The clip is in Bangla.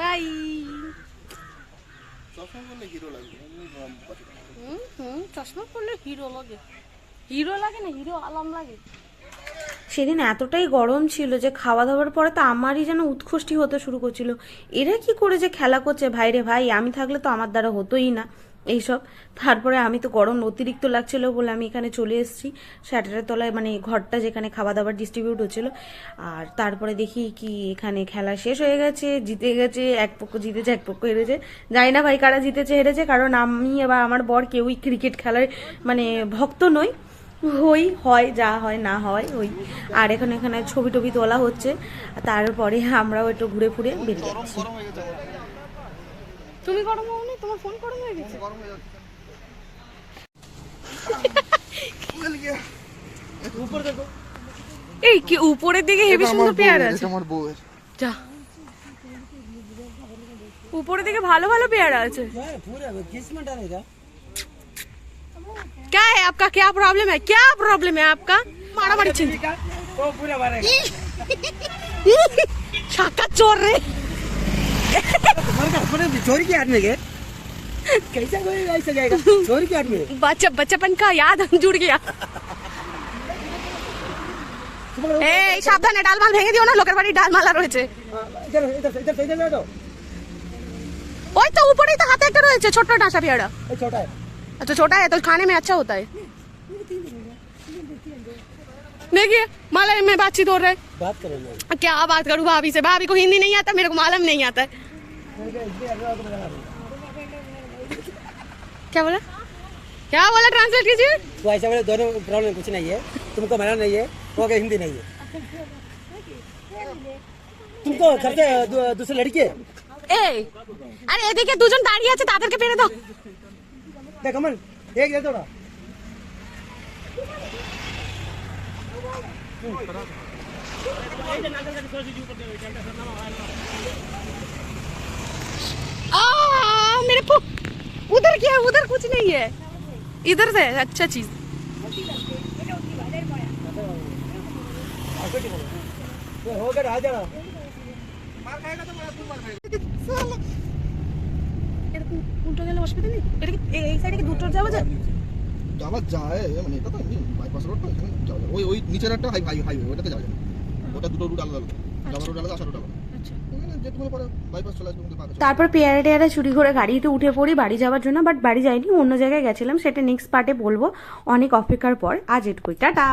বাই। চশমা পরলে হিরো লাগবে চশমা পরলে হিরো লাগে, হিরো লাগে না হিরো আলম লাগে। সেদিন এতটাই গরম ছিল যে খাওয়া দাওয়ার পরে তো আমারই যেন উৎকষ্টি হতে শুরু করছিল। এরা কি করে যে খেলা করছে ভাই রে ভাই, আমি থাকলে তো আমার দ্বারা হতোই না এইসব। তারপরে আমি তো গরম অতিরিক্ত লাগছিল বলে আমি এখানে চলে এসেছি শ্যাটারের তলায়, মানে ঘরটা যেখানে খাওয়া দাওয়ার ডিস্ট্রিবিউট হচ্ছিল। আর তারপরে দেখি কি এখানে খেলা শেষ হয়ে গেছে, জিতে গেছে, এক পক্ষ জিতেছে এক পক্ষ হেরেছে। জানি না ভাই কারা জিতেছে হেরেছে, কারণ আমি বা আমার বর কেউই ক্রিকেট খেলার মানে ভক্ত নই। হয় যা হয় না হয় ওই। আর এখানে ছবি টবি তোলা হচ্ছে, তারপরে আমরাও একটু ঘুরে ফুরে বেরিয়ে গরম যাচ্ছি। গরম হয়ে গেছে আমার। তুমি গরম হওনি? তোমার ফোন গরম হয়ে গেছে? গরম হয়ে যাচ্ছে উগল গিয়া উপর দেখো এই কি উপরের দিকে হেভি সুন্দর পেয়ারা আছে। এটা আমার বউয়ের যা, উপরের দিকে ভালো ভালো পেয়ারা আছে। क्या है आपका, क्या प्रॉब्लम है, क्या प्रॉब्लम है आपका? मारा मारी चिंती शाका चोर रे। चोरी की आदमी के कैसा कोई ऐसा जाएगा चोरी की आदमी बचपन का याद जुड़ गया। এই সাবধানে ডালমাল ভেঙে দিও না, লোকের বাড়ি ডালমালা রয়েছে। इधर इधर इधर इधर ले दो ওই তো উপরেই তো হাতে একটা রয়েছে ছোট্ট ডাঁসা পেয়ারা। ये छोटा है अच्छा छोटा है तो खाने में अच्छा होता है। देखिए मालूम में बातचीत हो रहा है। बात करो ना क्या बात करूं भाभी से, भाभी को हिंदी नहीं आता, मेरे को मालूम नहीं आता है। क्या बोला, क्या बोला, ट्रांसलेट कीजिए। तो ऐसा बोले दोनों प्रॉब्लम कुछ नहीं है तुमको मना नहीं है वो के हिंदी नहीं है तुमको घर से दूसरी लड़की है এই আরে এদিকে দুজন দাঁড়িয়ে আছে, তাদেরকে পেরে দাও। देख अमन एक दे दो ना मेरे उधर क्या है, उधर कुछ नहीं है, इधर से अच्छा चीज। हो गया आ जाना মার খাইলে তো তুই মার খাইলে এরকম উল্টো গেলে অসুবিধা নেই, এটা কি এই সাইডে কি দুটো যাওয়া যায়? যাওয়া যায় মানে এটা তো এমনি বাইপাস রোড তো এখানে যাওয়া যায় ওই নিচের একটা হাইওয়ে ওটাতে যাওয়া যায় ওটা দুটো রুট আলাদা যাওয়ার রুট আলাদা আসার রুট আলাদা এখানে যে তুমি পরে বাইপাস চলে আসবে কিন্তু তারপর পেয়ারা টেয়ারা চুরি করে গাড়িতে উঠে পড়ি বাড়ি যাওয়ার জন্য, বাট বাড়ি যাইনি, অন্য জায়গায় গেছিলাম, সেটা নেক্সট পার্টে বলবো। অনেক অপেক্ষার পর আজ এটুকুই, টাটা।